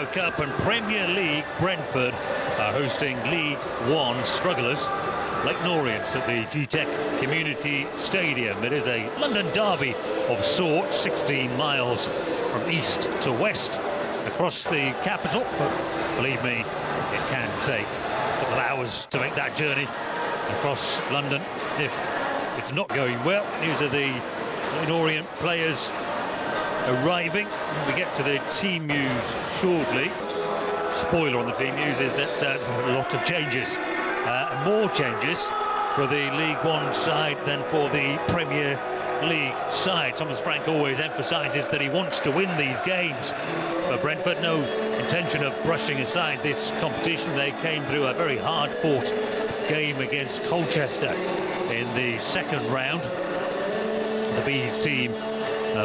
Carabao Cup and Premier League. Brentford are hosting League One strugglers Leyton Orient at the GTEC Community Stadium. It is a London derby of sorts, 16 miles from east to west across the capital. But believe me, it can take a couple of hours to make that journey across London if it's not going well. News of the Leyton Orient players arriving. We get to the team news shortly. Spoiler on the team news is that a lot of changes, more changes for the League One side than for the Premier League side. Thomas Frank always emphasises that he wants to win these games. For Brentford, no intention of brushing aside this competition. They came through a very hard-fought game against Colchester in the second round. The Bees team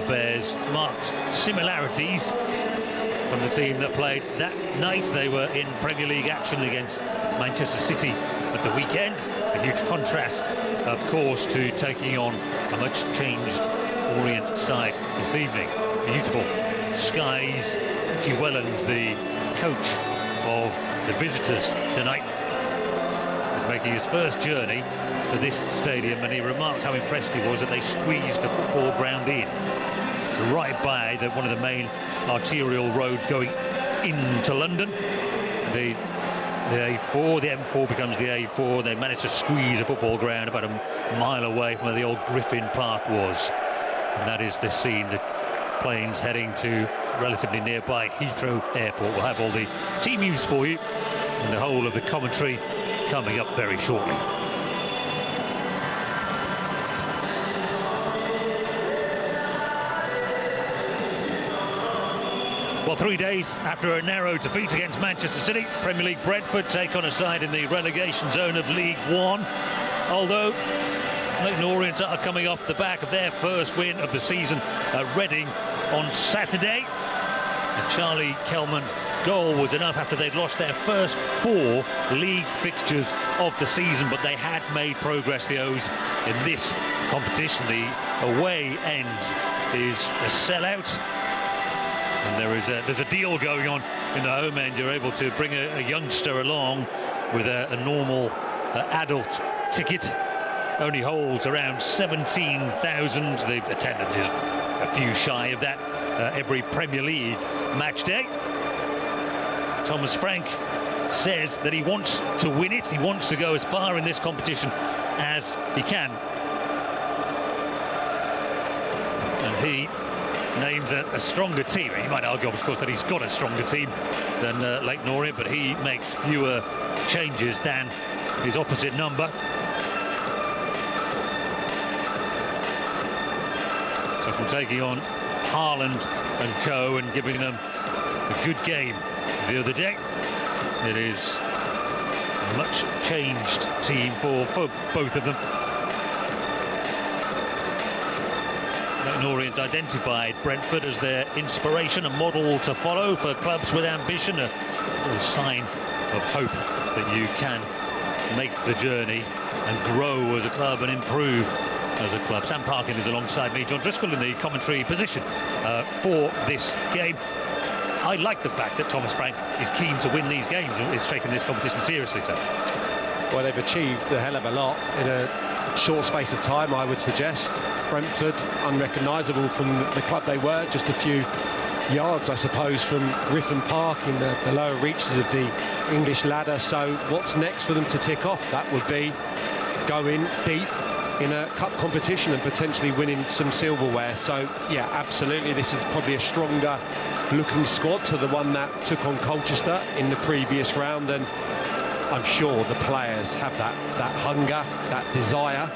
bears marked similarities from the team that played that night. They were in Premier League action against Manchester City at the weekend. A huge contrast, of course, to taking on a much changed Orient side this evening. Beautiful skies. G. Wellens, the coach of the visitors tonight, is making his first journey to this stadium, and he remarked how impressed he was that they squeezed the football ground in right by one of the main arterial roads going into London. The A4, the M4 becomes the A4. They managed to squeeze a football ground about a mile away from where the old Griffin Park was. And that is the scene. The planes heading to relatively nearby Heathrow Airport. We'll have all the team news for you and the whole of the commentary coming up very shortly. Well, 3 days after a narrow defeat against Manchester City, Premier League Brentford take on a side in the relegation zone of League One. Although Leyton Orient are coming off the back of their first win of the season at Reading on Saturday. The Charlie Kelman goal was enough after they'd lost their first 4 league fixtures of the season, but they had made progress, the O's, in this competition. The away end is a sellout. And there's a deal going on in the home end. You're able to bring a youngster along with a normal adult ticket. Only holds around 17,000. The attendance is a few shy of that every Premier League match day. Thomas Frank says that he wants to win it. He wants to go as far in this competition as he can. And he names a stronger team. He might argue, of course, that he's got a stronger team than Leyton Orient, but he makes fewer changes than his opposite number. So from taking on Haaland and co and giving them a good game the other day, it is a much changed team for both of them. Leyton Orient identified Brentford as their inspiration, a model to follow for clubs with ambition, a sign of hope that you can make the journey and grow as a club and improve as a club. Sam Parkin is alongside me, John Driscoll in the commentary position for this game. I like the fact that Thomas Frank is keen to win these games and is taking this competition seriously, sir. Well, they've achieved a hell of a lot in a short space of time, I would suggest. Brentford, unrecognisable from the club they were, just a few yards, I suppose, from Griffin Park in the lower reaches of the English ladder. So what's next for them to tick off? That would be going deep in a cup competition and potentially winning some silverware. So, yeah, absolutely, this is probably a stronger looking squad to the one that took on Colchester in the previous round, and I'm sure the players have that hunger, that desire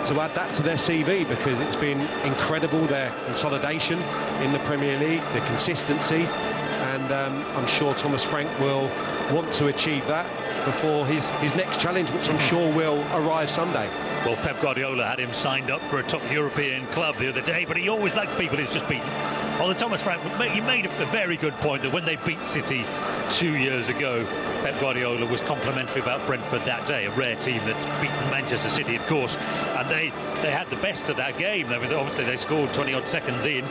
to add that to their CV, because it's been incredible, their consolidation in the Premier League, the consistency, and I'm sure Thomas Frank will want to achieve that before his next challenge, which I'm sure will arrive Sunday. Well, Pep Guardiola had him signed up for a top European club the other day, but he always likes people he's just beaten. Well, Thomas Frank, you made a very good point that when they beat City 2 years ago, Pep Guardiola was complimentary about Brentford that day, a rare team that's beaten Manchester City, of course, and they had the best of that game. I mean, obviously they scored 20-odd seconds in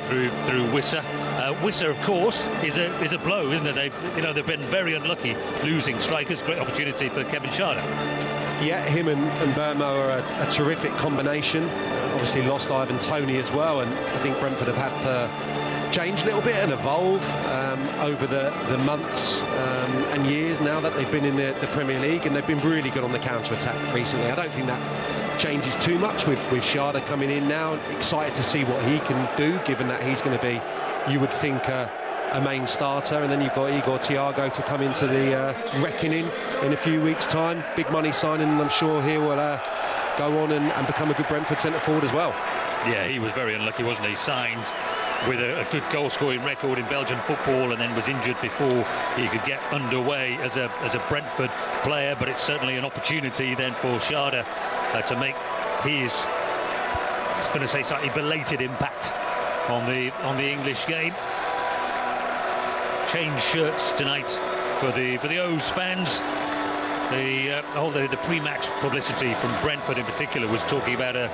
through Wissa. Wissa, of course, is a blow, isn't it? They've been very unlucky losing strikers. Great opportunity for Kevin Schade. Yeah, him and Burma are a terrific combination. Obviously lost Ivan Toney as well, and I think Brentford have had to change a little bit and evolve over the months and years now that they've been in the Premier League, and they've been really good on the counter-attack recently. I don't think that changes too much with Schade coming in now. Excited to see what he can do, given that he's going to be, you would think, a main starter, and then you've got Igor Thiago to come into the reckoning in a few weeks' time. Big money signing, and I'm sure he will go on and become a good Brentford centre forward as well. Yeah, he was very unlucky, wasn't he? Signed with a good goal-scoring record in Belgian football, and then was injured before he could get underway as a Brentford player. But it's certainly an opportunity then for Schade to make his, I was going to say, slightly belated impact on the English game. Change shirts tonight for the O's fans. The pre-match publicity from Brentford in particular was talking about a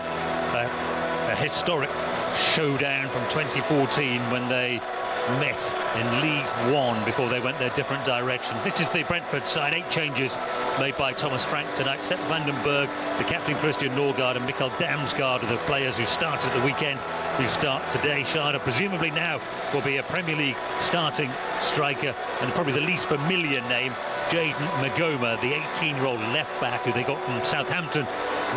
historic showdown from 2014 when they met in League One before they went their different directions. This is the Brentford side. 8 changes made by Thomas Frank tonight. Sepp Vandenberg, the captain Christian Norgard, and Mikkel Damsgaard are the players who started at the weekend, who start today. Schade presumably now will be a Premier League starting striker, and probably the least familiar name, Jayden Magoma, the 18-year-old left-back who they got from Southampton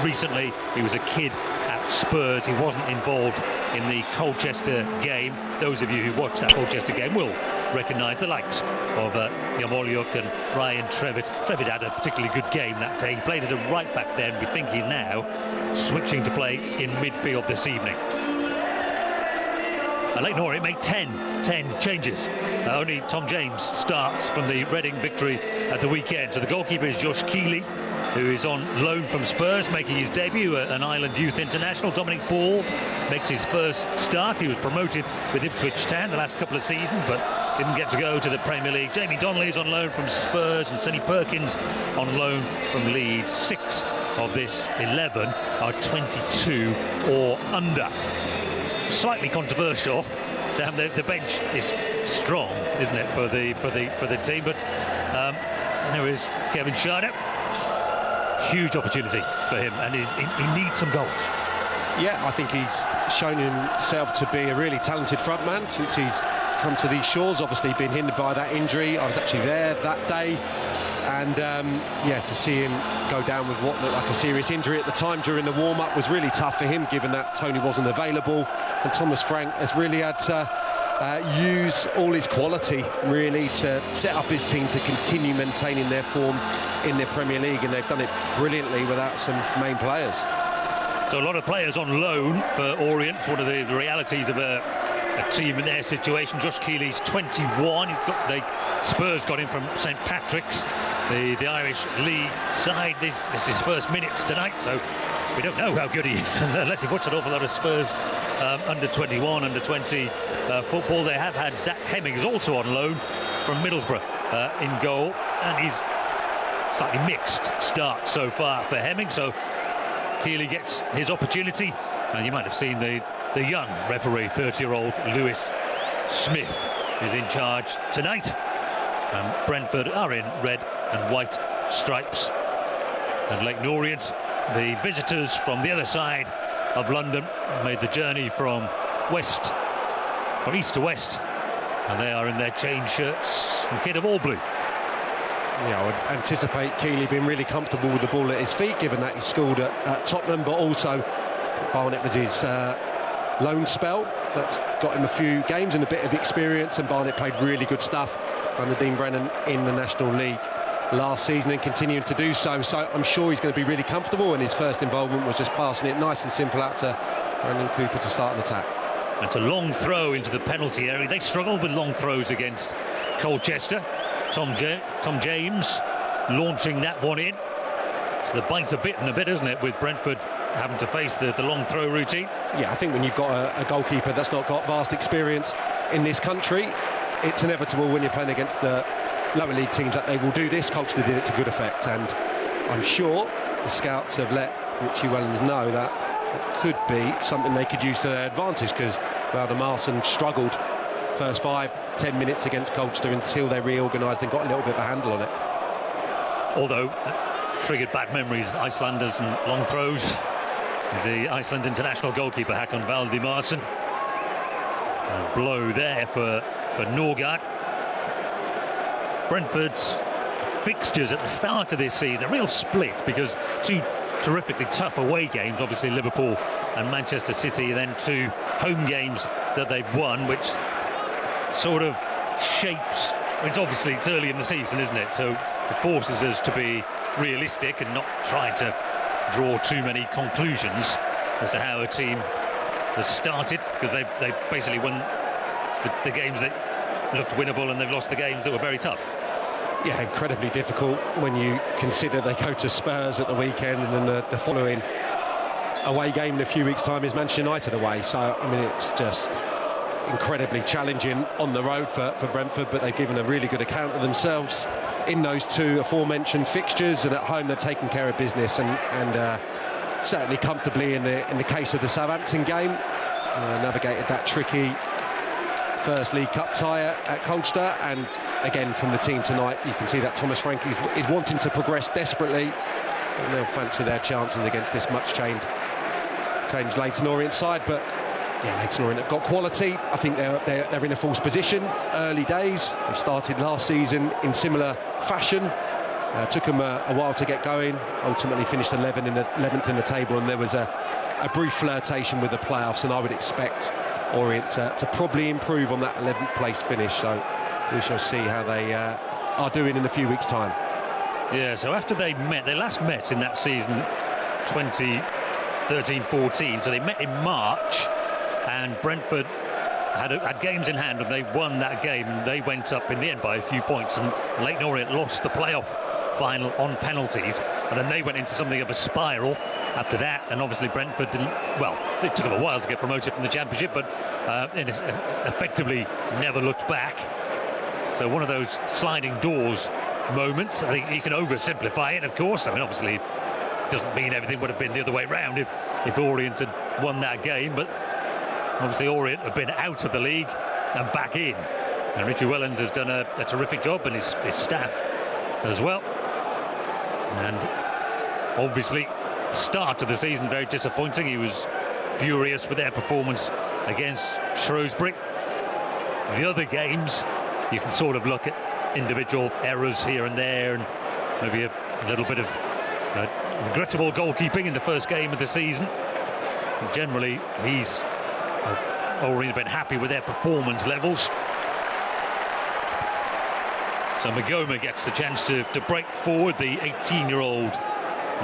recently. He was a kid at Spurs. He wasn't involved in the Colchester game. Those of you who watched that Colchester game will recognise the likes of Yarmolyuk and Ryan Trevitt. Trevitt had a particularly good game that day. He played as a right-back then. We think he's now switching to play in midfield this evening. Leyton Orient made 10 changes. Only Tom James starts from the Reading victory at the weekend. So the goalkeeper is Josh Keeley, who is on loan from Spurs, making his debut at an Ireland Youth International. Dominic Ball makes his first start. He was promoted with Ipswich Town the last couple of seasons, but didn't get to go to the Premier League. Jamie Donnelly is on loan from Spurs, and Sonny Perkins on loan from Leeds. 6 of this 11 are 22 or under. Slightly controversial, Sam. The bench is strong, isn't it, for the team? But there is Kevin Schade. Huge opportunity for him, and he needs some goals. Yeah, I think he's shown himself to be a really talented frontman since he's come to these shores. Obviously been hindered by that injury. I was actually there that day, and to see him go down with what looked like a serious injury at the time during the warm-up was really tough for him, given that Toney wasn't available, and Thomas Frank has really had to use all his quality really to set up his team to continue maintaining their form in the Premier League, and they've done it brilliantly without some main players. So a lot of players on loan for Orient. One of the realities of a team in their situation. Josh Keeley's 21. Spurs got him from St Patrick's, the Irish League side. This is his first minutes tonight, so we don't know how good he is unless he watched an awful lot of Spurs under 21, under 20 football. They have had Zach Hemming, who's also on loan from Middlesbrough in goal, and he's slightly mixed start so far for Hemming. So Keeley gets his opportunity, and you might have seen the young referee, 30-year-old Lewis Smith, is in charge tonight. And Brentford are in red and white stripes, and Leyton Orient, the visitors from the other side of London, made the journey from east to west, and they are in their chain shirts and kit of all blue. Yeah, I would anticipate Keeley being really comfortable with the ball at his feet, given that he scored at Tottenham, but also Barnet was his loan spell that's got him a few games and a bit of experience, and Barnet played really good stuff under Dean Brennan in the National League last season and continuing to do so. So I'm sure he's going to be really comfortable, and his first involvement was just passing it nice and simple out to Brandon Cooper to start an attack. That's a long throw into the penalty area. They struggled with long throws against Colchester. Tom James launching that one in. It's the bite a bit and a bit, isn't it, with Brentford having to face the long throw routine. Yeah, I think when you've got a goalkeeper that's not got vast experience in this country, it's inevitable when you're playing against the lower league teams that they will do this. Colchester did it to good effect, and I'm sure the scouts have let Richie Wellens know that it could be something they could use to their advantage, because Valdemarson struggled first 5-10 minutes against Colchester until they reorganised and got a little bit of a handle on it. Although triggered bad memories, Icelanders and long throws. The Iceland international goalkeeper Håkon Valdimarsson. A blow there for Norgard. Brentford's fixtures at the start of this season, a real split, because two terrifically tough away games, obviously Liverpool and Manchester City, and then 2 home games that they've won, which sort of shapes, it's early in the season, isn't it, so it forces us to be realistic and not try to draw too many conclusions as to how a team has started, because they basically won the games that looked winnable, and they've lost the games that were very tough. Yeah, incredibly difficult when you consider they go to Spurs at the weekend, and then the following away game in a few weeks' time is Manchester United away. So, I mean, it's just incredibly challenging on the road for Brentford, but they've given a really good account of themselves in those 2 aforementioned fixtures, and at home they've taken care of business, and certainly comfortably in the case of the Southampton game. Navigated that tricky first League Cup tie at Colchester, and again from the team tonight you can see that Thomas Frank is wanting to progress desperately, and they'll fancy their chances against this much changed Leyton Orient side. But yeah, Leyton Orient have got quality. I think they're in a false position. Early days, they started last season in similar fashion. Took them a while to get going. Ultimately finished 11th in the table, and there was a brief flirtation with the playoffs, and I would expect Orient to probably improve on that 11th place finish. So we shall see how they are doing in a few weeks' time. Yeah, so after they last met in that season 2013-14, so they met in March, and Brentford had games in hand, and they won that game, and they went up in the end by a few points, and Leyton Orient lost the playoff final on penalties, and then they went into something of a spiral after that, and obviously Brentford didn't, well, it took them a while to get promoted from the Championship, but effectively never looked back. So one of those sliding doors moments. I think you can oversimplify it, of course. I mean, obviously it doesn't mean everything would have been the other way around if Orient had won that game, but obviously Orient have been out of the league and back in, and Richie Wellens has done a terrific job, and his staff as well. And obviously the start of the season very disappointing. He was furious with their performance against Shrewsbury. The other games you can sort of look at individual errors here and there, and maybe a little bit of regrettable goalkeeping in the first game of the season. And generally he's already been happy with their performance levels. So Magoma gets the chance to break forward, the 18-year-old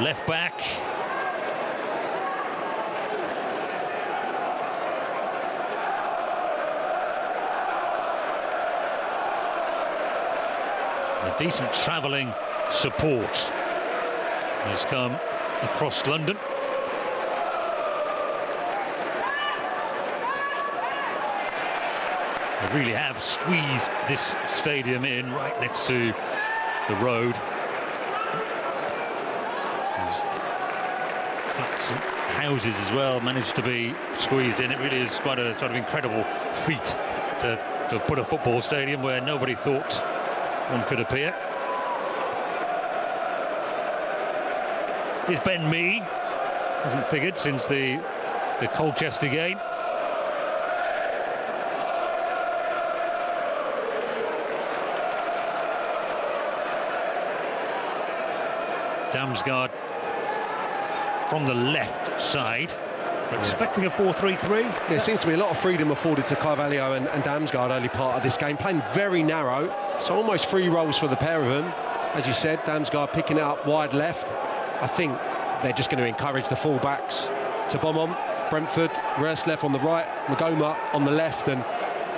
left back. A decent travelling support has come across London. They really have squeezed this stadium in right next to the road. There's flats and houses as well managed to be squeezed in. It really is quite a sort of incredible feat to put a football stadium where nobody thought one could appear. Is Ben Mee, hasn't figured since the Colchester game. Damsgaard from the left side. We're expecting a 4-3-3. There seems to be a lot of freedom afforded to Carvalho and Damsgaard early part of this game, playing very narrow, so almost free roles for the pair of them. As you said, Damsgaard picking it up wide left. I think they're just going to encourage the full-backs to bomb on. Brentford, Rerslev on the right, Magoma on the left, and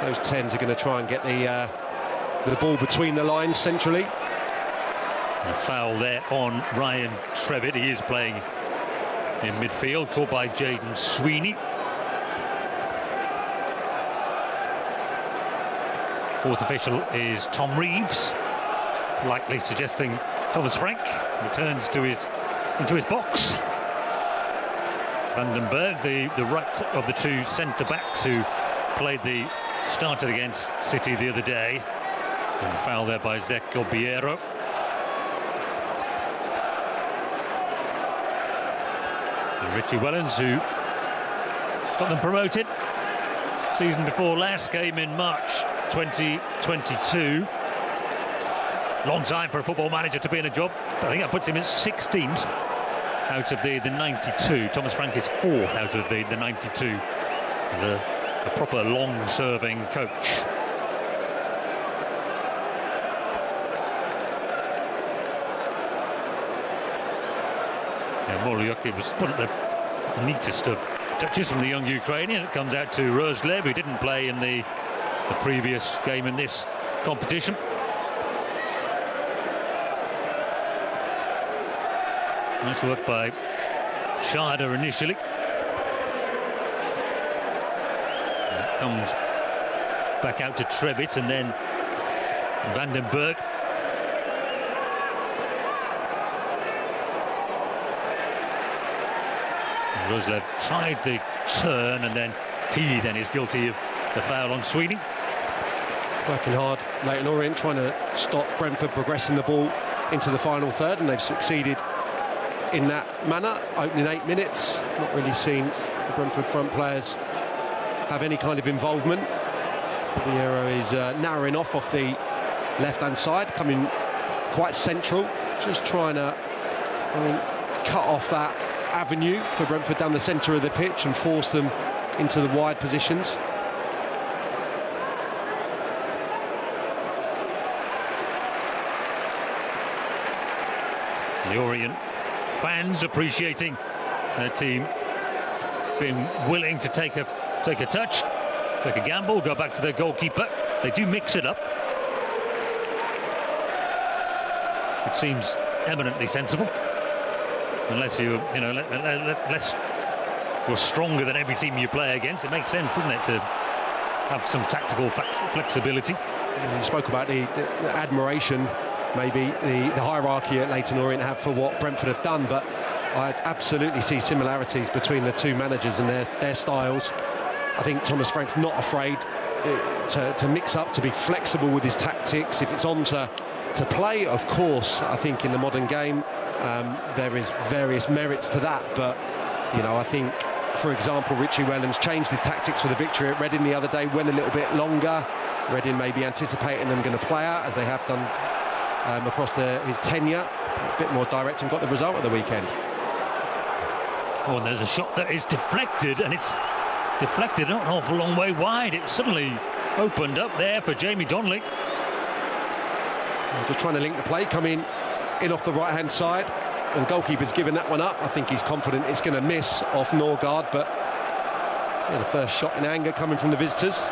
those 10s are going to try and get the ball between the lines centrally. A foul there on Ryan Trevitt. He is playing in midfield, caught by Jaden Sweeney. Fourth official is Tom Reeves, likely suggesting Thomas Frank returns to into his box. Vandenberg, the right of the two centre-backs who started against City the other day. And foul there by Zek Obiero. And Richie Wellens, who got them promoted season before last, came in March 2022. Long time for a football manager to be in a job. I think that puts him at 16th out of the 92. Thomas Frank is 4th out of the 92. A proper long-serving coach. Morolyuki was one of the neatest of touches from the young Ukrainian. It comes out to Rozlev, who didn't play in the previous game in this competition. Nice work by Sharda initially. And it comes back out to Trevitt and then Vandenberg. Rozlev tried the turn, and then he is guilty of the foul on Sweeney. Working hard, Leyton Orient trying to stop Brentford progressing the ball into the final third, and they've succeeded in that manner. Opening 8 minutes, not really seen the Brentford front players have any kind of involvement. Obiero is narrowing off the left-hand side, coming quite central, just trying to cut off that avenue for Brentford down the centre of the pitch and force them into the wide positions. The Orient fans appreciating their team being willing to take a touch, take a gamble, go back to their goalkeeper. They do mix it up. It seems eminently sensible. Unless unless you're stronger than every team you play against, it makes sense, doesn't it, to have some tactical flexibility. You spoke about the admiration, maybe the hierarchy at Leyton Orient have for what Brentford have done, but I absolutely see similarities between the two managers and their styles. I think Thomas Frank's not afraid to mix up, to be flexible with his tactics. If it's on to play, of course, I think in the modern game there is various merits to that, but I think, for example, Richie Wellens changed his tactics for the victory at Reading the other day, went a little bit longer. Reading maybe anticipating them going to play out, as they have done across his tenure, a bit more direct, and got the result at the weekend. Oh, and there's a shot that is deflected, and it's deflected not an awful long way wide. It suddenly opened up there for Jamie Donnelly. Just trying to link the play, coming in off the right-hand side, and goalkeeper's given that one up. I think he's confident it's going to miss off Norgard, but the first shot in anger coming from the visitors.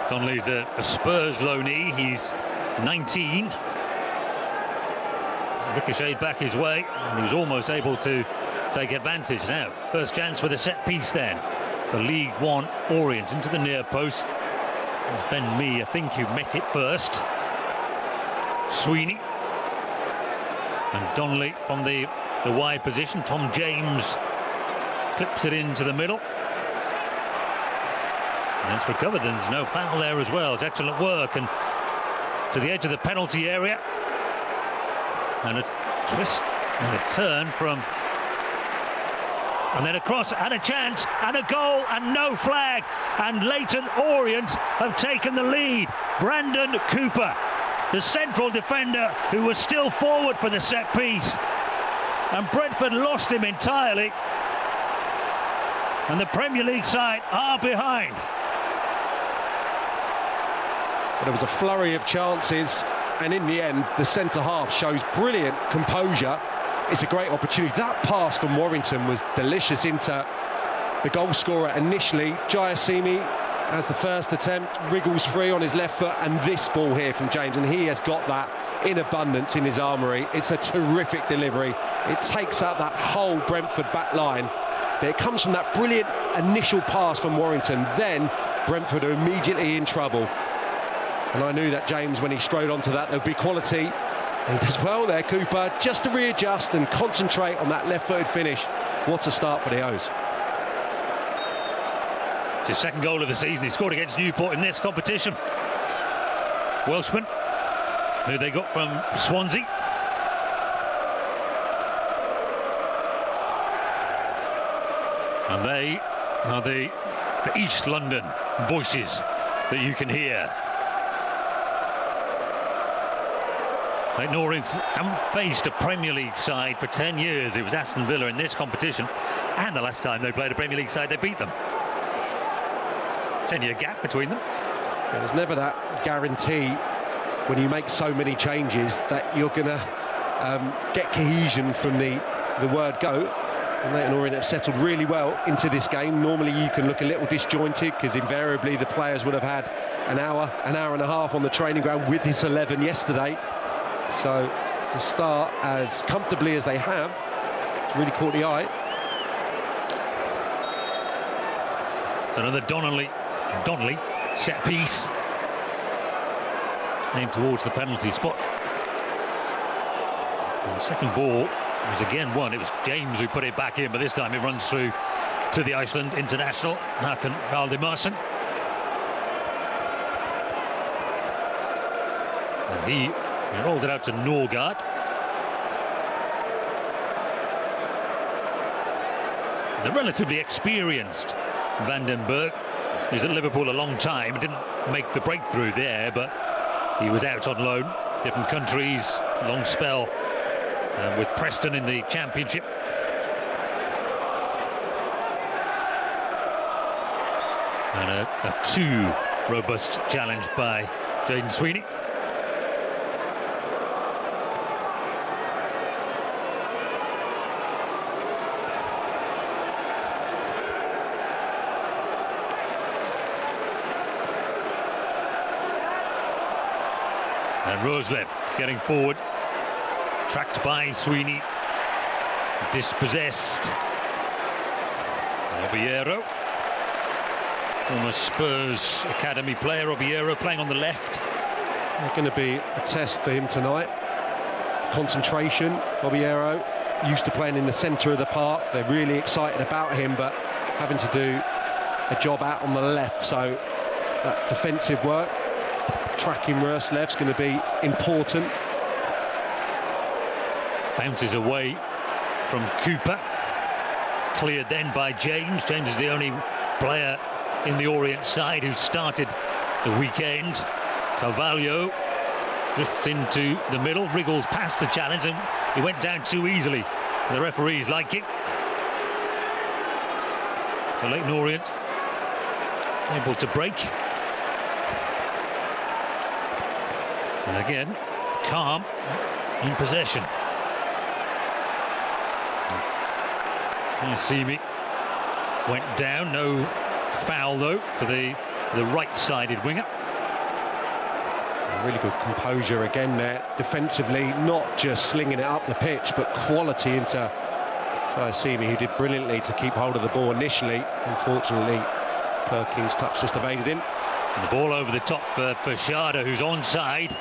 Donnelly's a Spurs loanee. He's 19. Ricocheted back his way, and he was almost able to take advantage. Now, first chance with a set piece then for League One Orient into the near post. Ben Mee, I think, who met it first. Sweeney and Donnelly from the wide position. Tom James clips it into the middle, and it's recovered, and there's no foul there as well. It's excellent work, and to the edge of the penalty area, and a twist and a turn from, and then across, and a chance, and a goal, and no flag, and Leyton Orient have taken the lead. Brandon Cooper, the central defender who was still forward for the set piece, and Brentford lost him entirely, and the Premier League side are behind. There was a flurry of chances, and in the end the centre half shows brilliant composure. It's a great opportunity. That pass from Warrington was delicious into the goal scorer initially. Jayasimi as the first attempt, wriggles free on his left foot, and this ball here from James, and he has got that in abundance in his armoury. It's a terrific delivery. It takes out that whole Brentford back line, but it comes from that brilliant initial pass from Warrington. Then Brentford are immediately in trouble, and I knew that James, when he strode onto that, there would be quality. And he does well there, Cooper, just to readjust and concentrate on that left-footed finish. What a start for the O's. His second goal of the season. He scored against Newport in this competition. Welshman, who they got from Swansea. And they are the East London voices that you can hear. Leyton Orient haven't faced a Premier League side for 10 years. It was Aston Villa in this competition, and the last time they played a Premier League side, they beat them. 10-year gap between them. There's never that guarantee when you make so many changes that you're going to get cohesion from the word go. And Leyton Orient have settled really well into this game. Normally you can look a little disjointed because invariably the players would have had an hour and a half on the training ground with this 11 yesterday. So to start as comfortably as they have, it's really caught the eye. It's another Donnelly set piece aimed towards the penalty spot. And the second ball was again won. It was James who put it back in, but this time it runs through to the Iceland international, Hakan Valdimarsson. And he rolled it out to Norgard. The relatively experienced Vandenberg. He's at Liverpool a long time. Didn't make the breakthrough there, but he was out on loan. Different countries, long spell with Preston in the Championship. And a too robust challenge by Jaden Sweeney. And Roslev getting forward, tracked by Sweeney, dispossessed. Obiero, former Spurs academy player. Obiero playing on the left. It's going to be a test for him tonight. Concentration. Obiero used to playing in the centre of the park. They're really excited about him, but having to do a job out on the left. So that defensive work, tracking Roslev's going to be important. Bounces away from Cooper. Cleared then by James. James is the only player in the Orient side who started the weekend. Carvalho drifts into the middle, wriggles past the challenge, and he went down too easily. The referees like it. So Leyton Orient able to break. And again, calm in possession. Simi went down, no foul though for the right-sided winger. Really good composure again there defensively, not just slinging it up the pitch, but quality into Simi, who did brilliantly to keep hold of the ball initially. Unfortunately, Perkins' touch just evaded him. And the ball over the top for Shada, who's onside,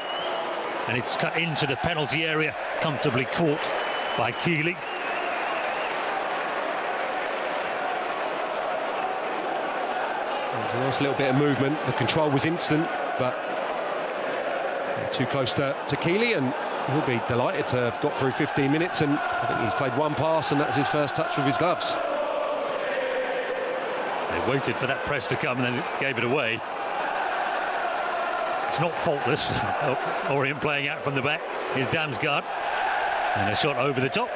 and it's cut into the penalty area, comfortably caught by Keeley. A nice little bit of movement. The control was instant, but too close to Keeley, and he'll be delighted to have got through 15 minutes. And I think he's played one pass, and that's his first touch with his gloves. They waited for that press to come and then gave it away. It's not faultless. Orient playing out from the back is Damsgaard, and a shot over the top.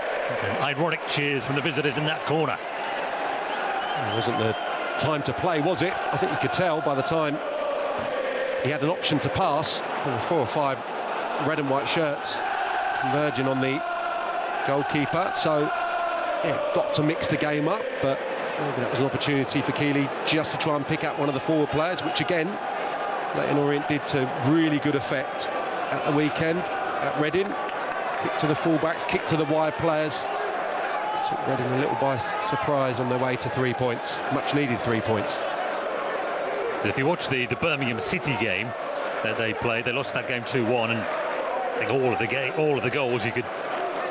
Ironic cheers from the visitors in that corner. It wasn't the time to play, was it? I think you could tell by the time he had an option to pass. There were 4 or 5 red and white shirts converging on the goalkeeper. So, yeah, got to mix the game up, but Maybe that was an opportunity for Keeley just to try and pick up one of the forward players, which again, Leyton Orient did to really good effect at the weekend at Reading. Kick to the fullbacks, kick to the wide players. Took Reading a little by surprise on their way to 3 points. Much needed 3 points. If you watch the Birmingham City game that they played, they lost that game 2-1, and I think all of the goals you could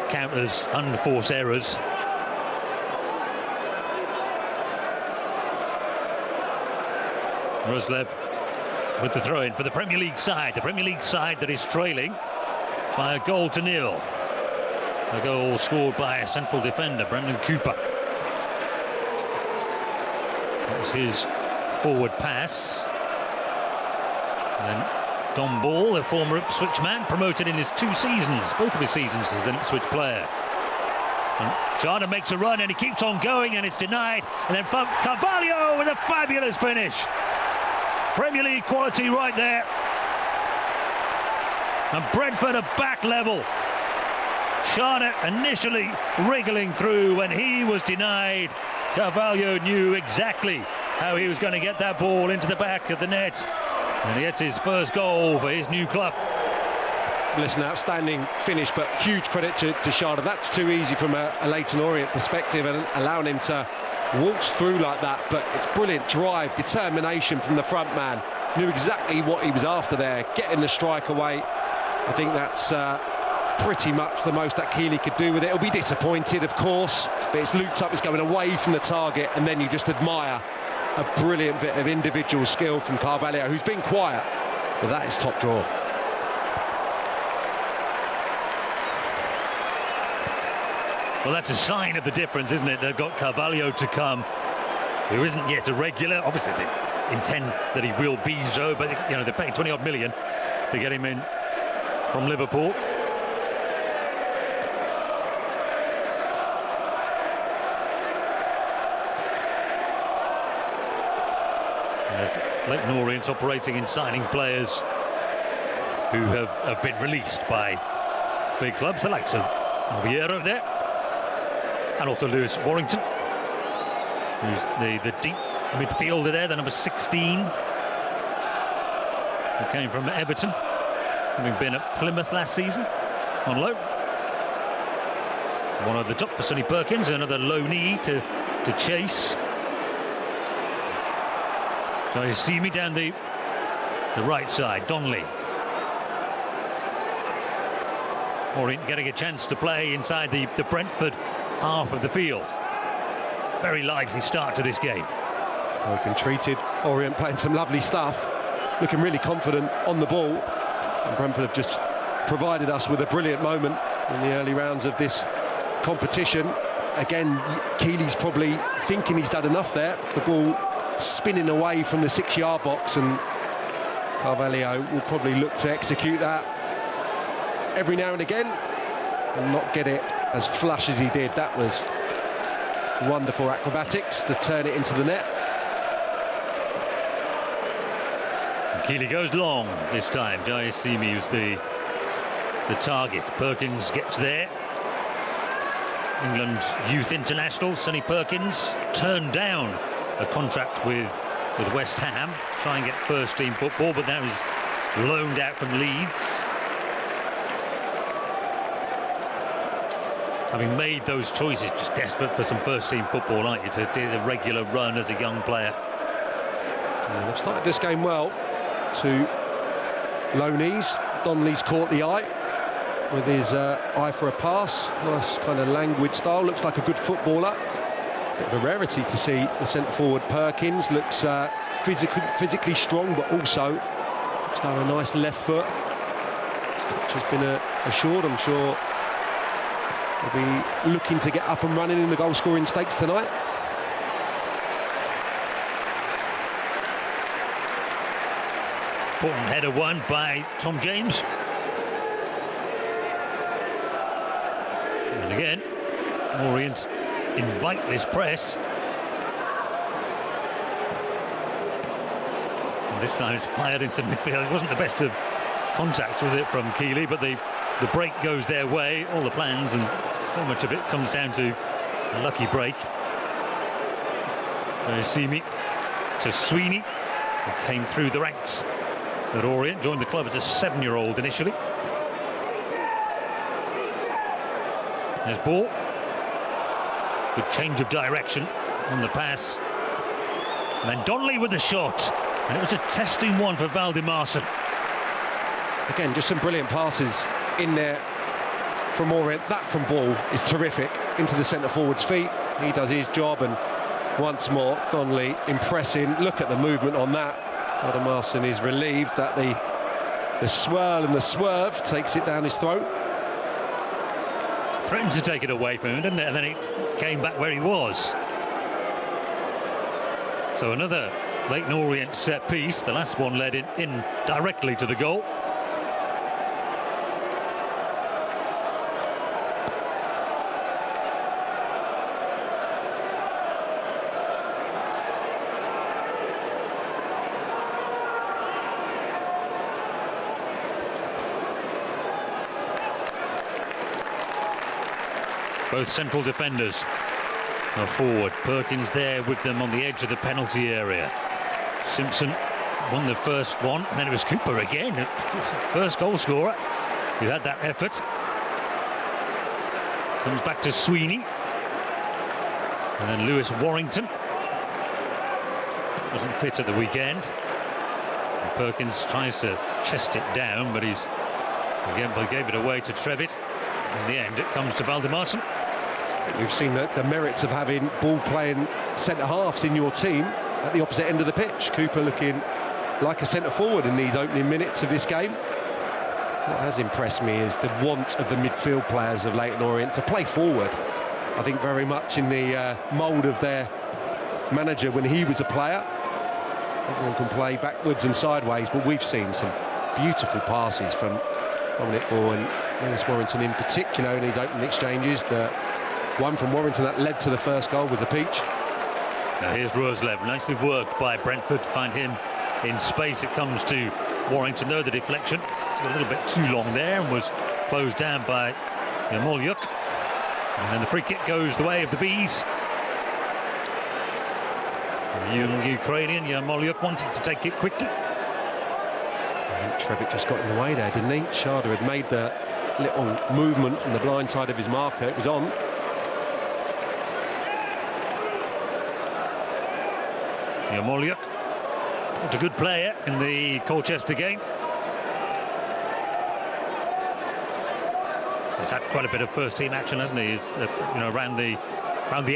count as unforced errors. Roslev with the throw-in for the Premier League side. The Premier League side that is trailing by 1-0. A goal scored by a central defender, Brendan Cooper. That was his forward pass. And Don Ball, a former Ipswich man, promoted in his 2 seasons, both of his seasons as an Ipswich player. And Chana makes a run and he keeps on going, and it's denied. And then Carvalho with a fabulous finish. Premier League quality right there. And Brentford are back level. Chana initially wriggling through when he was denied. Carvalho knew exactly how he was going to get that ball into the back of the net. And he gets his first goal for his new club. Listen, outstanding finish, but huge credit to Chana. That's too easy from a Leyton Orient perspective, and allowing him to waltz through like that. But it's brilliant drive, determination from the front man. Knew exactly what he was after there, getting the strike away. I think that's pretty much the most that Keeley could do with it. He'll be disappointed, of course, but it's looped up, it's going away from the target, and then you just admire a brilliant bit of individual skill from Carvalho, who's been quiet, but that is top draw. Well, that's a sign of the difference, isn't it? They've got Carvalho to come, who isn't yet a regular. Obviously, they intend that he will be so, but you know, they're paying 20-odd million to get him in from Liverpool. As Leyton Orient operating in signing players who have been released by big clubs, the likes of Alviero there, and also Lewis Warrington, who's the deep midfielder there, the number 16, who came from Everton, having been at Plymouth last season on loan. One over the top for Sonny Perkins, another low knee to chase. So you see me down the right side, Donnelly. Orient getting a chance to play inside the Brentford half of the field. Very lively start to this game. They've been treated. Orient playing some lovely stuff, looking really confident on the ball. And Brentford have just provided us with a brilliant moment in the early rounds of this competition. Again, Keeley's probably thinking he's done enough there. The ball spinning away from the 6-yard box, and Carvalho will probably look to execute that every now and again and not get it as flush as he did. That was wonderful acrobatics to turn it into the net. And Keeley goes long this time. Jai Simi was the target. Perkins gets there. England youth international Sonny Perkins turned down a contract with West Ham, try and get first team football, but now he's loaned out from Leeds. Having made those choices, just desperate for some first team football, aren't you, to do the regular run as a young player. And they've started this game well. 2 loanees. Donnelly's caught the eye with his eye for a pass. Nice kind of languid style, looks like a good footballer. Bit of a rarity to see the centre forward Perkins. Looks physically strong, but also looks to have a nice left foot. Which has been assured, I'm sure. He'll be looking to get up and running in the goal-scoring stakes tonight. Important header won by Tom James. And again, Orient invite this press. And this time it's fired into midfield. It wasn't the best of contacts, was it, from Keeley, but the break goes their way, all the plans, and so much of it comes down to a lucky break. Simi to Sweeney, who came through the ranks at Orient, joined the club as a 7-year-old initially. There's ball. Good change of direction on the pass. And then Donnelly with the shot. And it was a testing one for Valdimarson. Again, just some brilliant passes in there from Orient. That from ball is terrific. Into the centre forward's feet. He does his job, and once more, Donnelly impressing. Look at the movement on that. Valdimarson is relieved that the swirl and the swerve takes it down his throat. Threatened to take it away from him, didn't it? And then it came back where he was. So another Leyton Orient set piece. The last one led in directly to the goal. Both central defenders are forward. Perkins there with them on the edge of the penalty area. Simpson won the first one, and then it was Cooper again, first goal scorer who had that effort. Comes back to Sweeney, and then Lewis Warrington wasn't fit at the weekend. And Perkins tries to chest it down, but he's again gave it away to Trevitt. In the end, it comes to Valdimarson. We've seen the merits of having ball-playing centre-halves in your team at the opposite end of the pitch. Cooper looking like a centre-forward in these opening minutes of this game. What has impressed me is the want of the midfield players of Leyton Orient to play forward. I think very much in the mould of their manager when he was a player. Everyone can play backwards and sideways, but we've seen some beautiful passes from Dominic Moore and Lewis Warrington in particular in these opening exchanges. The one from Warrington that led to the first goal was a peach. Now here's Roslev, nicely worked by Brentford to find him in space. It comes to Warrington though, the deflection. It's a little bit too long there and was closed down by Yarmolyuk. And then the free kick goes the way of the Bees. The young Ukrainian Yarmolyuk wanted to take it quickly. I think Trevitt just got in the way there, didn't he? Sharda had made the little movement on the blind side of his marker. It was on. Yarmolyuk, what a good player in the Colchester game. He's had quite a bit of first-team action, hasn't he? He's around the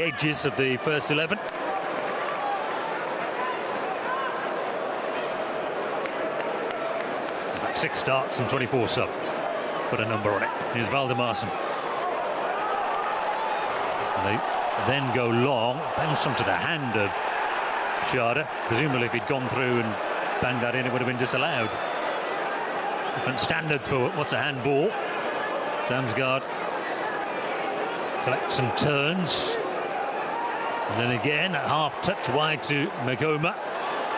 edges of the first 11. In fact, 6 starts and 24 sub. Put a number on it. Here's Valdimarson. They then go long, bounce onto the hand of Sharda. Presumably if he'd gone through and banged that in, it would have been disallowed. Different standards for what's a handball. Damsgaard collects and turns. And then again, that half touch wide to Magoma.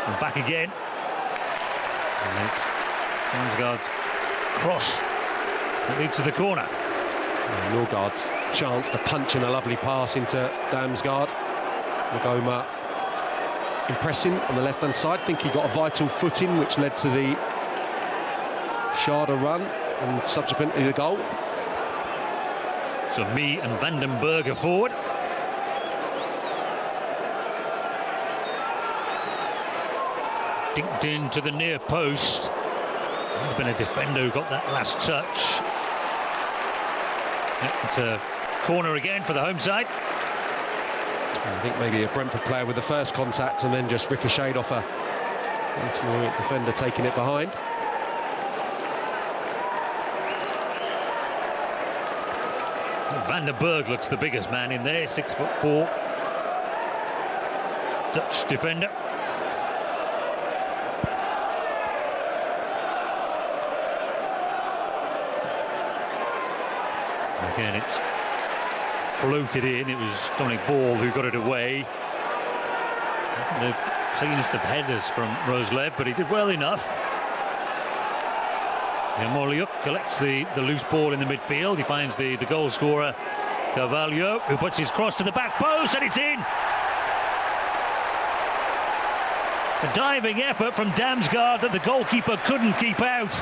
And back again. And it's Damsgaard's cross that leads to the corner. Norgard's chance to punch in a lovely pass into Damsgaard. Magoma impressing on the left-hand side. I think he got a vital footing which led to the Sharda run and subsequently the goal. So Mee and Vandenberg are forward. Dinked into the near post. There's been a defender who got that last touch. It's a corner again for the home side. I think maybe a Brentford player with the first contact and then just ricocheted off a defender taking it behind. Vandenberg looks the biggest man in there, 6'4". Dutch defender. Again, it's floated in. It was Dominic Ball who got it away. The cleanest of headers from Roslev, but he did well enough. Yarmolyuk collects the loose ball in the midfield. He finds the goal scorer, Carvalho, who puts his cross to the back post, and it's in. A diving effort from Damsgaard that the goalkeeper couldn't keep out.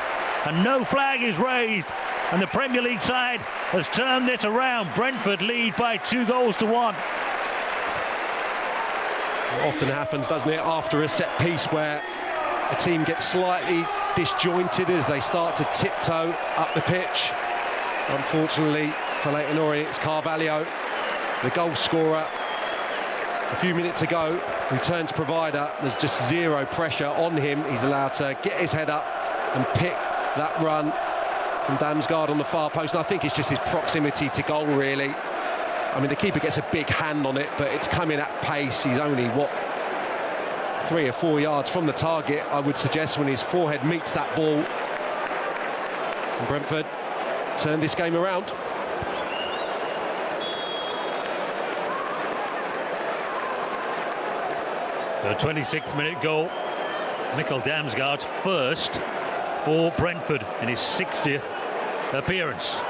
And no flag is raised. And the Premier League side has turned this around. Brentford lead by 2-1. It often happens, doesn't it, after a set piece where a team gets slightly disjointed as they start to tiptoe up the pitch. Unfortunately for Leyton Orient, it's Carvalho, the goal scorer. A few minutes ago, returns provider. There's just zero pressure on him. He's allowed to get his head up and pick that run from Damsgaard on the far post. And I think it's just his proximity to goal, really. I mean, the keeper gets a big hand on it, but it's coming at pace. He's only, 3 or 4 yards from the target, I would suggest, when his forehead meets that ball. And Brentford turned this game around. So a 26th minute goal. Mikkel Damsgaard's first for Brentford in his 60th appearance.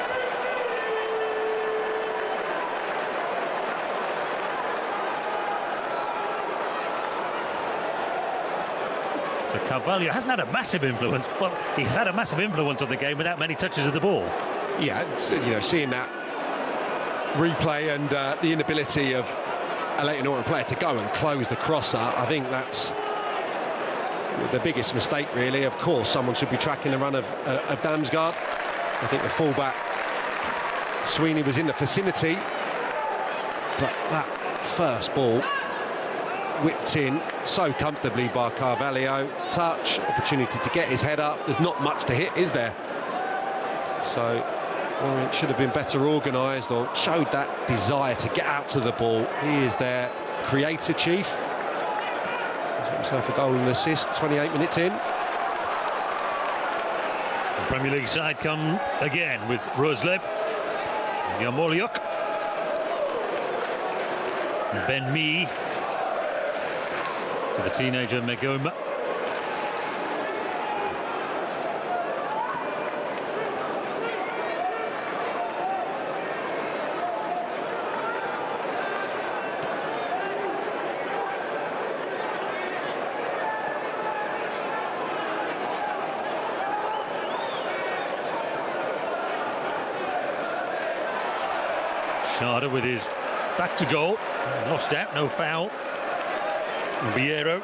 So Carvalho hasn't had a massive influence, but he's had a massive influence on the game without many touches of the ball. Yeah, seeing that replay and the inability of a Leyton Orient player to go and close the crosser, I think that's the biggest mistake, really. Of course, someone should be tracking the run of Damsgaard. I think the fullback, Sweeney, was in the vicinity, but that first ball whipped in so comfortably by Carvalho. Touch, opportunity to get his head up. There's not much to hit, is there? So Orient should have been better organised, or showed that desire to get out to the ball. He is their creator chief. He's got himself a goal and assist, 28 minutes in. The Premier League side come again with Roslev, Yarmolyuk, Ben Mee, with the teenager Megoma. Schade with his back to goal, lost out, no foul. Biero,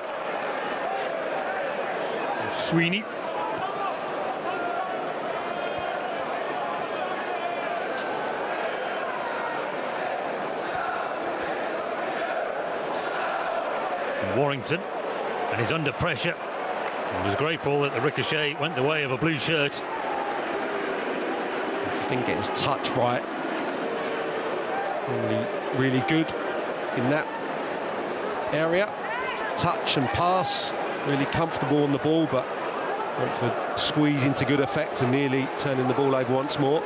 Sweeney. Warrington, and he's under pressure. He was grateful that the ricochet went the way of a blue shirt. He just didn't get his touch right. Really good in that area. Touch and pass, really comfortable on the ball, but Brentford squeezing to good effect and nearly turning the ball over once more.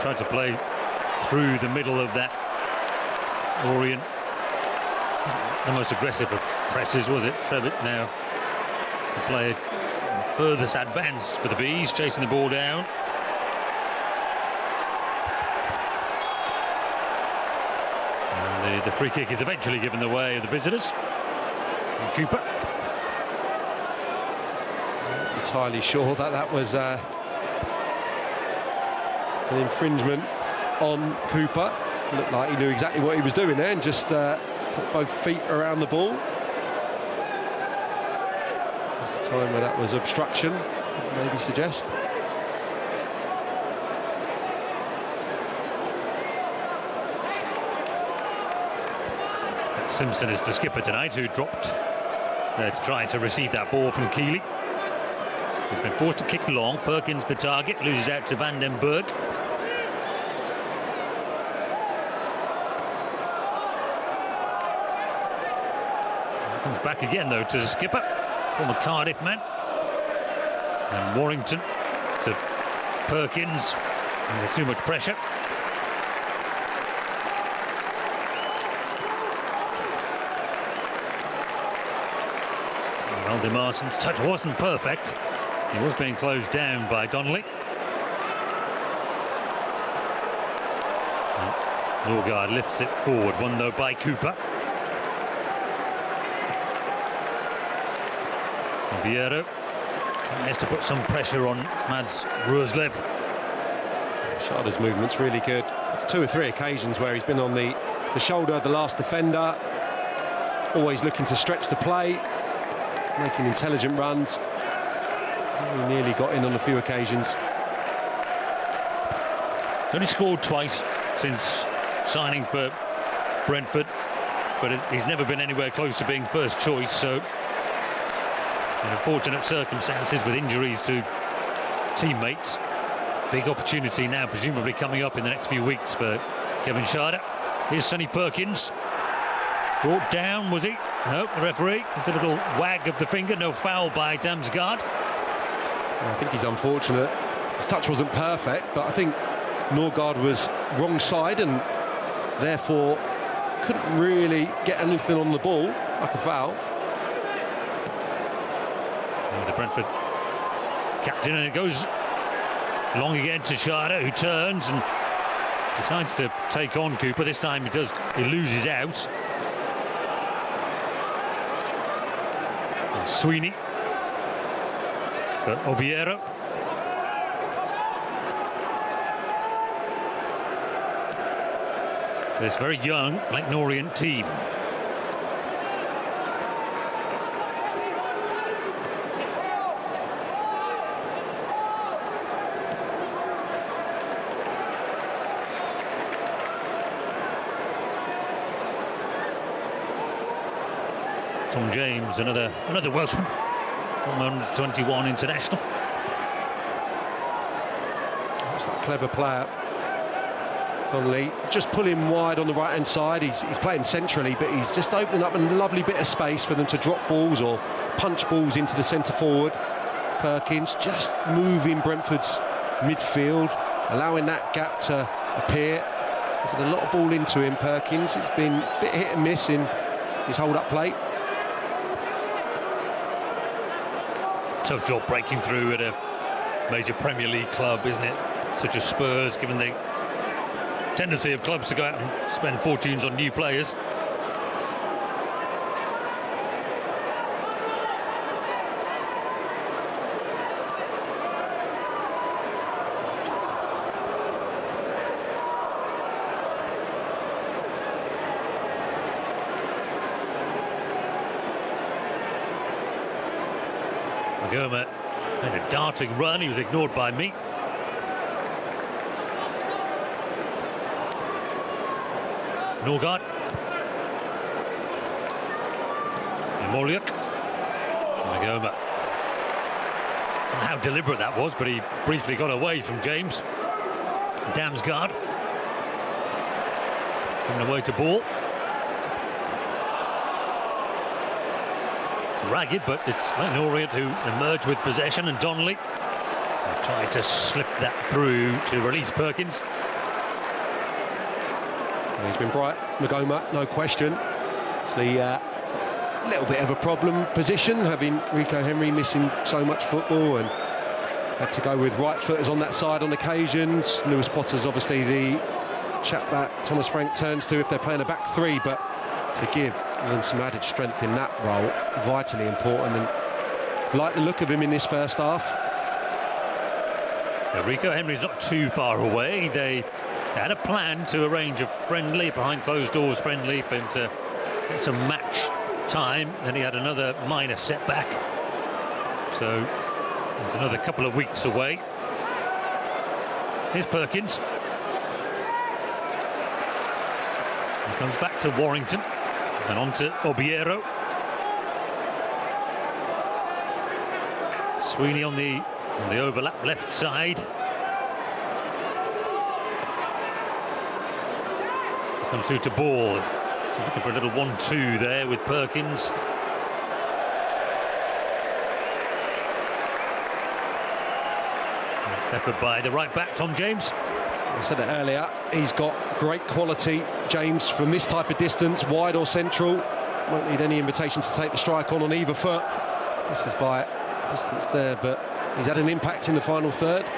Tried to play through the middle of that Orient. The most aggressive of presses, was it? Trevitt now the player furthest advance for the Bees, chasing the ball down. And the free kick is eventually given the way of the visitors. And Cooper. Not entirely sure that was an infringement on Cooper. Looked like he knew exactly what he was doing there and just put both feet around the ball. There's the time where that was obstruction, maybe suggest. Simpson is the skipper tonight, who dropped there to try to receive that ball from Keeley. He's been forced to kick long. Perkins the target, loses out to Van den Berg. Comes back again, though, to the skipper, former Cardiff man. And Warrington to Perkins. Under too much pressure. Well, Marson's touch wasn't perfect. He was being closed down by Donnelly. Norgard lifts it forward, won though by Cooper. Viero tries to put some pressure on Mads Roerslev. Schrader's movement's really good. There's 2 or 3 occasions where he's been on the shoulder of the last defender, always looking to stretch the play, making intelligent runs. He nearly got in on a few occasions. He's only scored twice since signing for Brentford, but he's never been anywhere close to being first choice, so in unfortunate circumstances with injuries to teammates. Big opportunity now, presumably coming up in the next few weeks for Kevin Schrader. Here's Sonny Perkins. Brought down, was he? No, the referee. Just a little wag of the finger. No foul by Damsgaard. I think he's unfortunate. His touch wasn't perfect, but I think Norgard was wrong side and therefore couldn't really get anything on the ball, like a foul. And the Brentford captain, and it goes long again to Schrader, who turns and decides to take on Cooper. This time he loses out. And Sweeney for Obiero. This very young Leyton Orient team. Tom James, another Welshman, former 21 international. He's a clever player. Donnelly just pull him wide on the right hand side. He's playing centrally, but he's just opening up a lovely bit of space for them to drop balls or punch balls into the centre forward. Perkins just moving Brentford's midfield, allowing that gap to appear. There's a lot of ball into him, Perkins. It's been a bit hit and miss in his hold-up play. Tough job breaking through at a major Premier League club, isn't it? Such as Spurs, given the tendency of clubs to go out and spend fortunes on new players. Magoma made a darting run. He was ignored by me. Norgard. Moliuk. Magoma. I don't know how deliberate that was, but he briefly got away from James. Damsgaard. Coming away to ball. It's ragged, but it's Leyton Orient who emerged with possession, and Donnelly tried to slip that through to release Perkins. He's been bright, Magoma, no question. It's the little bit of a problem position, having Rico Henry missing so much football, and had to go with right footers on that side on occasions. Lewis Potter's obviously the chap that Thomas Frank turns to if they're playing a back three, but to give them some added strength in that role, vitally important, and like the look of him in this first half. Now, Rico Henry's not too far away. They had a plan to arrange a friendly, behind closed doors friendly, for him to get some match time, and he had another minor setback. So there's another couple of weeks away. Here's Perkins. He comes back to Warrington and on to Obiero. Sweeney on the overlap left side. Comes through to ball. So looking for a little 1-2 there with Perkins. Effort by the right back, Tom James. I said it earlier, he's got great quality, James, from this type of distance, wide or central. Won't need any invitation to take the strike on either foot. This is by distance there, but he's had an impact in the final third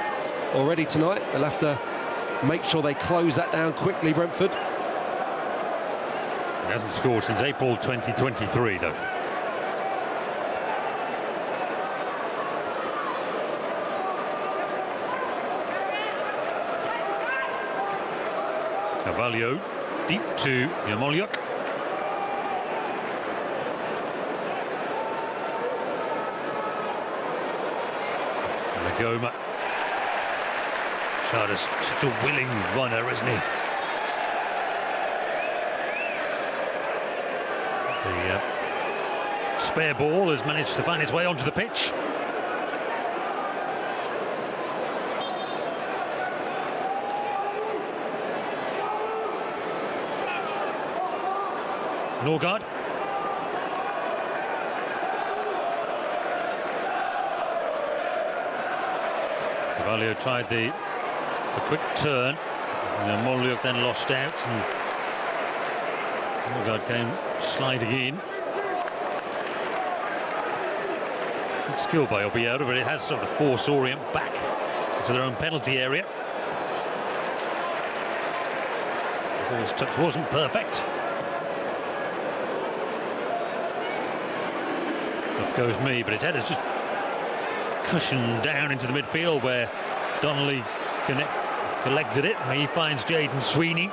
already tonight. They'll have to make sure they close that down quickly, Brentford. He hasn't scored since April 2023, though. Carvalho deep to Yarmolyuk. Goma. Sharda's such a willing runner, isn't he? The spare ball has managed to find its way onto the pitch. Norgard. Carvalho tried the quick turn, and Yarmolyuk then lost out, and Norgard came sliding in. Good skill by Obiora, but it has sort of forced Orient back into their own penalty area. The ball's touch wasn't perfect. Up goes me, but his head is just cushioned down into the midfield where Donnelly collected it. He finds Jaden Sweeney.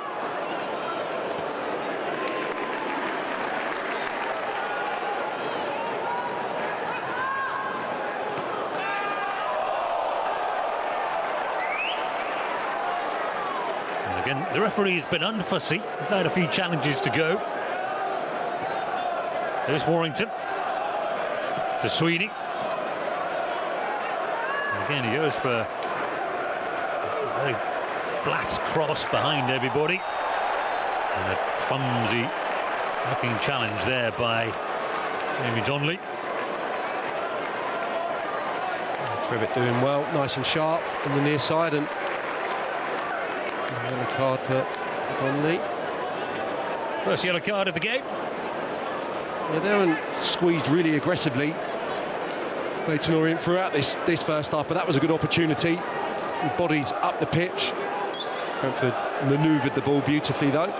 And again, the referee's been unfussy. He's had a few challenges to go. There's Warrington to Sweeney. Again, he goes for a very flat cross behind everybody. And a clumsy looking challenge there by Jamie Donnelly. Trevitt doing well, nice and sharp on the near side, and yellow card for Donnelly. First yellow card of the game. Yeah, they haven't squeezed really aggressively, Leyton Orient, throughout this first half, but that was a good opportunity. With bodies up the pitch. Brentford manoeuvred the ball beautifully, though.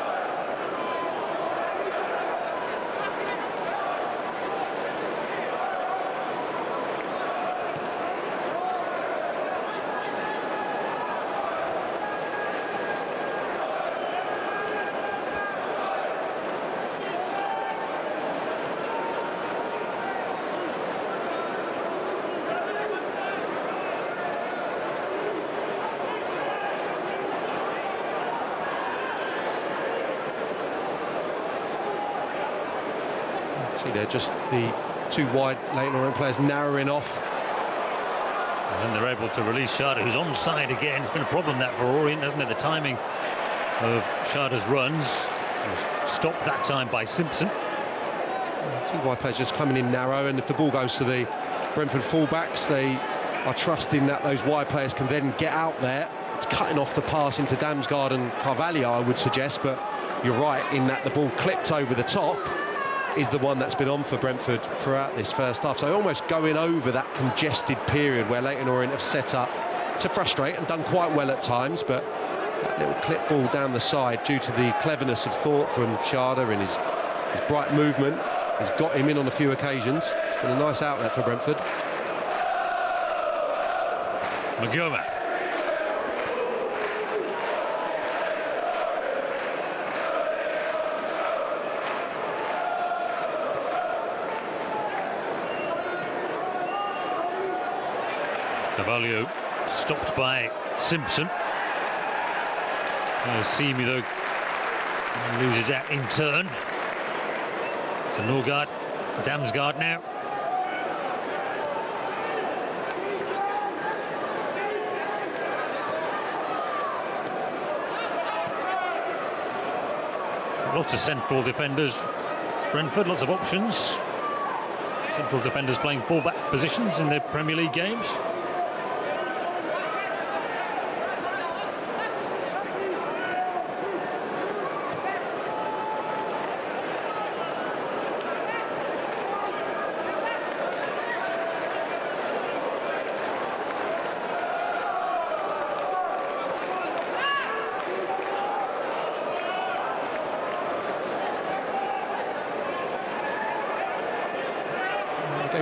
See there, just the two wide Leyton Orient players narrowing off. And then they're able to release Sharda, who's onside again. It's been a problem that for Orient, hasn't it? The timing of Sharda's runs was stopped that time by Simpson. Two wide players just coming in narrow, and if the ball goes to the Brentford fullbacks, they are trusting that those wide players can then get out there. It's cutting off the pass into Damsgaard and Carvalho, I would suggest, but you're right in that the ball clipped over the top is the one that's been on for Brentford throughout this first half. So almost going over that congested period where Leyton Orient have set up to frustrate and done quite well at times, but that little clip ball down the side, due to the cleverness of thought from Sharda and his bright movement, has got him in on a few occasions. It's been a nice outlet for Brentford. Magoma. Carvalho stopped by Simpson. Simi, though, loses out in turn. To Norgard, Damsgaard now. Lots of central defenders. Brentford, lots of options. Central defenders playing full-back positions in their Premier League games.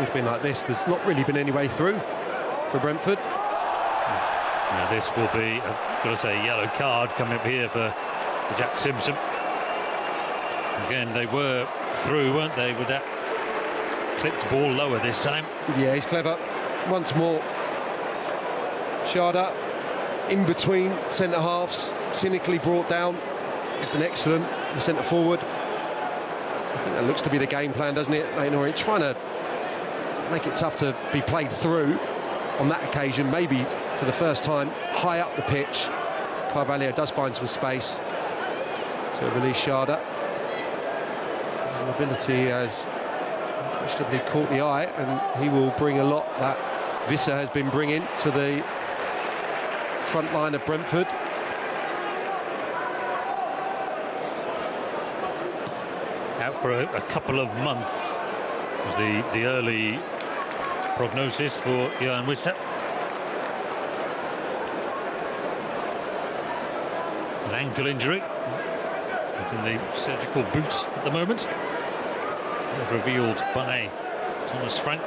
always been like this. There's not really been any way through for Brentford. Now this will be, I've got to say, a yellow card coming up here for Jack Simpson. Again, they were through, weren't they, with that clipped ball lower this time. Yeah, he's clever. Once more, Sharda in between centre-halves, cynically brought down. He's been excellent, the centre-forward. I think that looks to be the game plan, doesn't it? Leyton Orient trying to make it tough to be played through on that occasion, maybe for the first time, high up the pitch. Carvalho does find some space to release Sharda. His mobility has unquestionably caught the eye, and he will bring a lot that Visser has been bringing to the front line of Brentford. Out for a couple of months was the early prognosis for Johan Visser. An ankle injury. He's in the surgical boots at the moment, as revealed by Thomas Frank.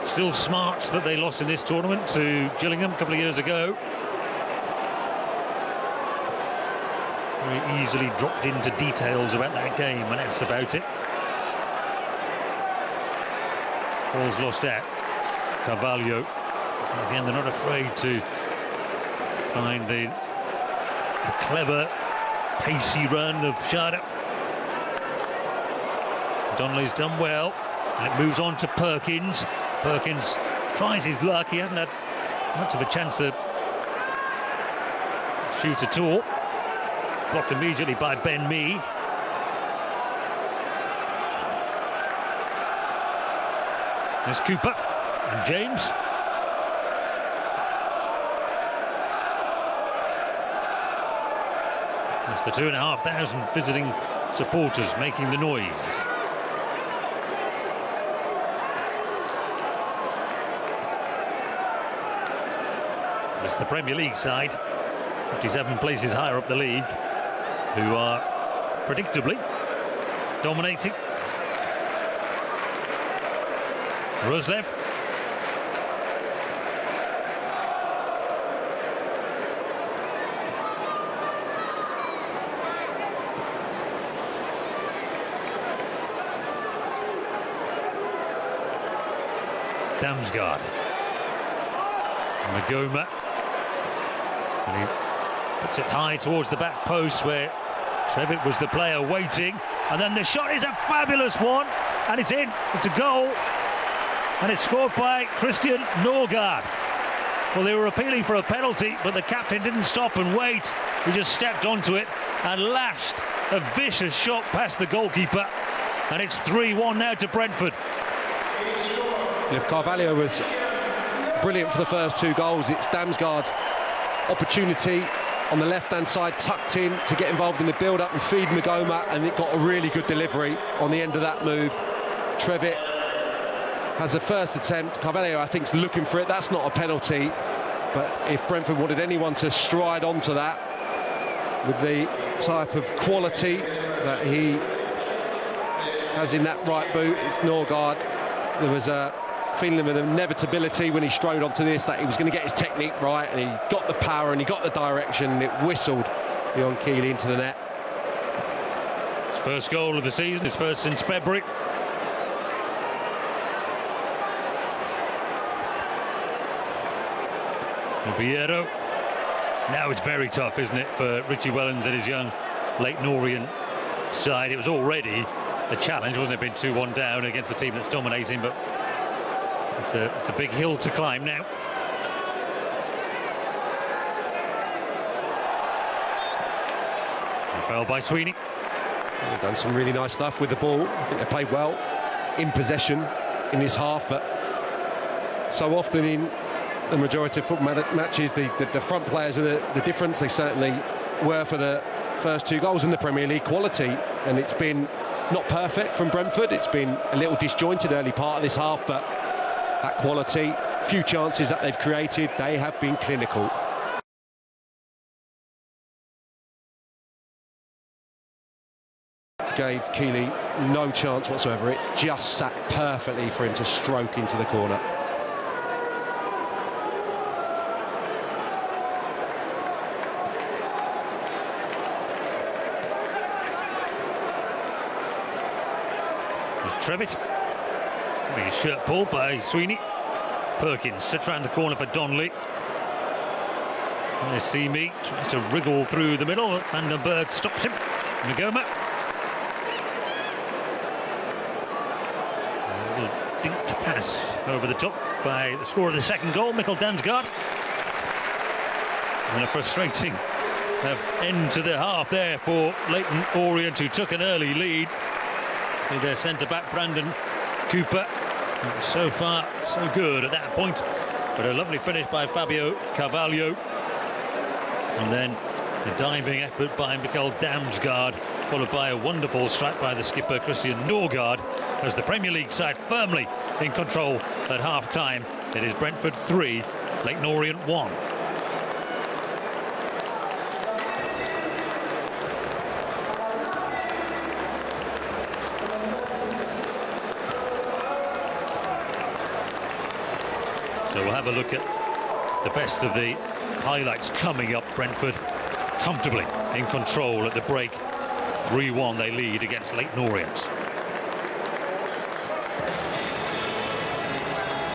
Still smarts that they lost in this tournament to Gillingham a couple of years ago. Very easily dropped into details about that game when asked about it. Ball's lost out. Carvalho. Again, they're not afraid to find the clever, pacey run of Sharda. Donnelly's done well, and it moves on to Perkins. Perkins tries his luck. He hasn't had much of a chance to shoot at all. Blocked immediately by Ben Mee. There's Cooper and James. It's the 2,500 visiting supporters making the noise. It's the Premier League side, 57 places higher up the league, who are predictably dominating. Roslev. Damsgaard. Magoma. And he puts it high towards the back post where Trevitt was the player waiting. And then the shot is a fabulous one. And it's in. It's a goal. And it's scored by Christian Norgard. Well, they were appealing for a penalty, but the captain didn't stop and wait. He just stepped onto it and lashed a vicious shot past the goalkeeper. And it's 3-1 now to Brentford. If Carvalho was brilliant for the first two goals, it's Damsgaard's opportunity on the left-hand side, tucked in to get involved in the build-up and feed Magoma, and it got a really good delivery on the end of that move. Trevitt has a first attempt. Carvalho, I think, is looking for it. That's not a penalty, but if Brentford wanted anyone to stride onto that with the type of quality that he has in that right boot, it's Norgard. There was a feeling of an inevitability when he strode onto this that he was going to get his technique right, and he got the power and he got the direction, and it whistled beyond Keeley into the net. His first goal of the season, his first since February. Vieiro. Now it's very tough, isn't it, for Richie Wellens and his young Leyton Orient side. It was already a challenge, wasn't it, being 2-1 down against a team that's dominating, but it's a big hill to climb now. Foul by Sweeney. They've done some really nice stuff with the ball. I think they played well in possession in this half, but so often in the majority of football matches, the front players are the difference. They certainly were for the first two goals in the Premier League. Quality, and it's been not perfect from Brentford. It's been a little disjointed early part of this half, but that quality, few chances that they've created, they have been clinical. gave Keeley no chance whatsoever. It just sat perfectly for him to stroke into the corner. There's Trevitt. Big shirt pulled by Sweeney. Perkins sits round the corner for Donnelly. There's Seamy, tries to wriggle through the middle. Vandenberg stops him. Ngoma. A little dinked pass over the top by the scorer of the second goal, Mikkel Damsgaard. And a frustrating end to the half there for Leyton Orient, who took an early lead with their centre-back Brandon Cooper. So far, so good at that point. But a lovely finish by Fabio Carvalho. And then the diving effort by Mikkel Damsgaard, followed by a wonderful strike by the skipper Christian Norgard, as the Premier League side firmly in control at half-time. It is Brentford 3, Leyton Orient 1. So we'll have a look at the best of the highlights coming up. Brentford comfortably in control at the break. 3-1 they lead against Leyton Orient.